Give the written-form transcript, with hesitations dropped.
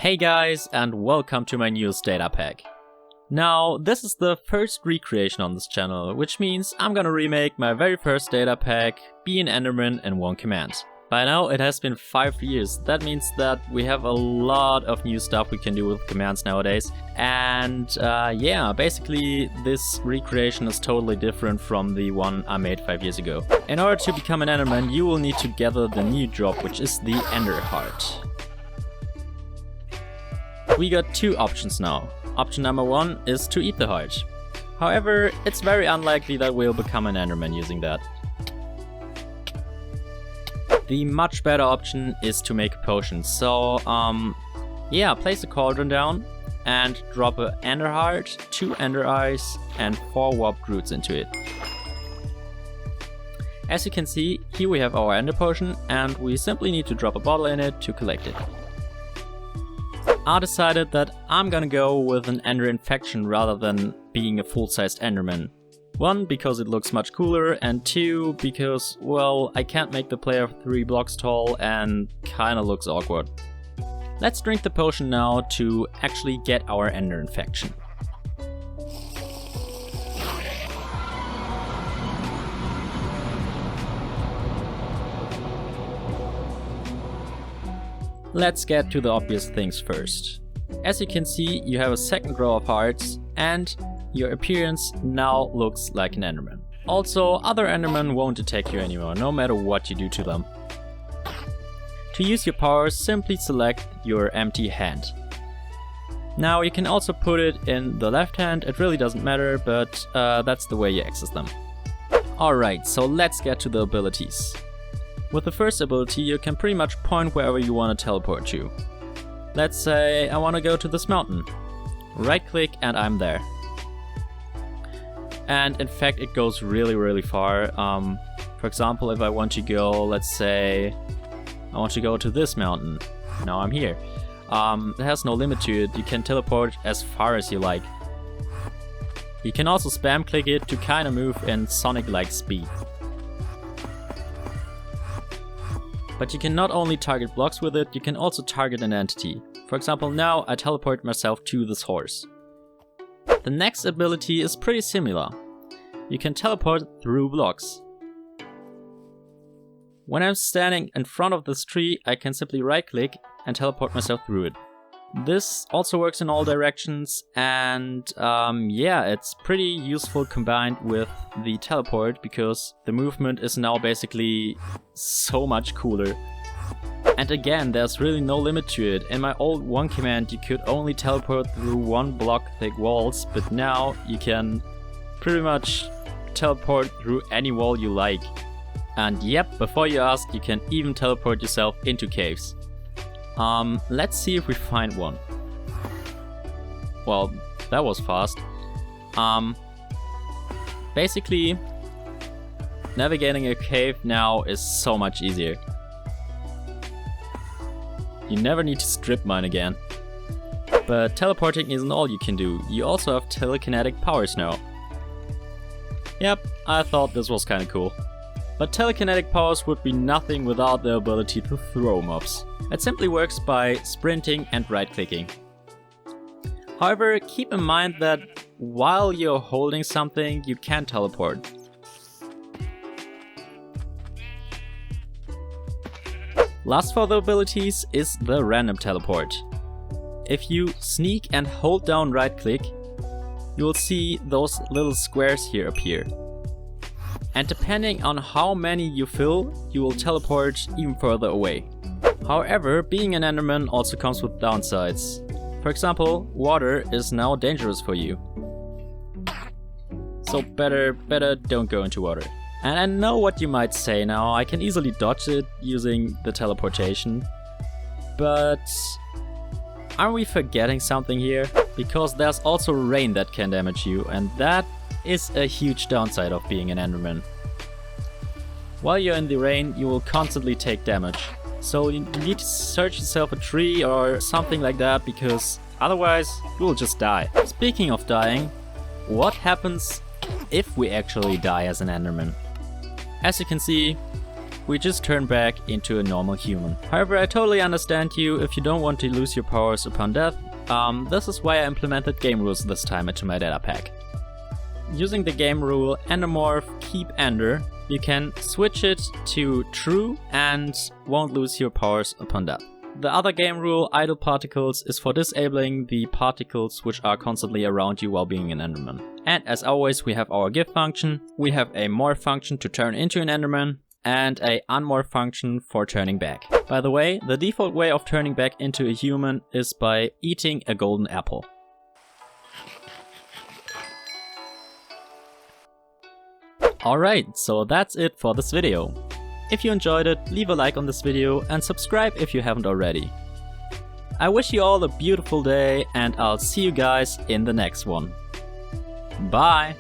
Hey guys, and welcome to my newest data pack. Now, this is the first recreation on this channel, which means I'm gonna remake my very first data pack, be an Enderman in one command. By now it has been 5 years, that means that we have a lot of new stuff we can do with commands nowadays. And yeah, basically this recreation is totally different from the one I made 5 years ago. In order to become an Enderman, you will need to gather the new job, which is the Ender Heart. We got two options now. Option number one is to eat the heart. However, it's very unlikely that we'll become an Enderman using that. The much better option is to make a potion. So, yeah, place a cauldron down and drop an Ender Heart, 2 Ender Eyes and 4 warped roots into it. As you can see, here we have our Ender Potion and we simply need to drop a bottle in it to collect it. I decided that I'm gonna go with an Ender Infection rather than being a full-sized Enderman. 1, because it looks much cooler, and 2, because, well, I can't make the player 3 blocks tall and kinda looks awkward. Let's drink the potion now to actually get our Ender Infection. Let's get to the obvious things first. As you can see, you have a second row of hearts and your appearance now looks like an Enderman. Also, other Endermen won't attack you anymore, no matter what you do to them. To use your powers, simply select your empty hand. Now you can also put it in the left hand, it really doesn't matter, but that's the way you access them. Alright, so let's get to the abilities. With the first ability, you can pretty much point wherever you want to teleport to. Let's say I want to go to this mountain. Right click and I'm there. And in fact it goes really far. For example, if I want to go, let's say I want to go to this mountain. Now I'm here. It has no limit to it, you can teleport as far as you like. You can also spam click it to kinda move in Sonic-like speed. But you can not only target blocks with it, you can also target an entity. For example, now I teleport myself to this horse. The next ability is pretty similar. You can teleport through blocks. When I'm standing in front of this tree, I can simply right click and teleport myself through it. This also works in all directions and yeah, it's pretty useful combined with the teleport because the movement is now basically so much cooler. And again, there's really no limit to it. In my old one command you could only teleport through 1 block thick walls, but now you can pretty much teleport through any wall you like. And yep, before you ask, you can even teleport yourself into caves. Let's see if we find one. Well, that was fast. Basically, navigating a cave now is so much easier. You never need to strip mine again. But teleporting isn't all you can do, you also have telekinetic powers now. Yep, I thought this was kinda cool. But telekinetic powers would be nothing without the ability to throw mobs. It simply works by sprinting and right-clicking. However, keep in mind that while you're holding something, you can teleport. Last for the abilities is the random teleport. If you sneak and hold down right-click, you will see those little squares here appear. And depending on how many you fill, you will teleport even further away. However, being an Enderman also comes with downsides. For example, water is now dangerous for you. So better don't go into water. And I know what you might say now, I can easily dodge it using the teleportation. But are we forgetting something here? Because there's also rain that can damage you, and that is a huge downside of being an Enderman. While you're in the rain, you will constantly take damage. So you need to search yourself a tree or something like that, because otherwise you will just die. Speaking of dying, what happens if we actually die as an Enderman? As you can see, we just turn back into a normal human. However, I totally understand you if you don't want to lose your powers upon death. This is why I implemented game rules this time into my data pack. Using the game rule Endermorph Keep Ender, you can switch it to true and won't lose your powers upon death. The other game rule, Idle Particles, is for disabling the particles which are constantly around you while being an Enderman. And as always, we have our give function, we have a morph function to turn into an Enderman, and a unmorph function for turning back. By the way, the default way of turning back into a human is by eating a golden apple. Alright, so that's it for this video. If you enjoyed it, leave a like on this video and subscribe if you haven't already. I wish you all a beautiful day and I'll see you guys in the next one. Bye!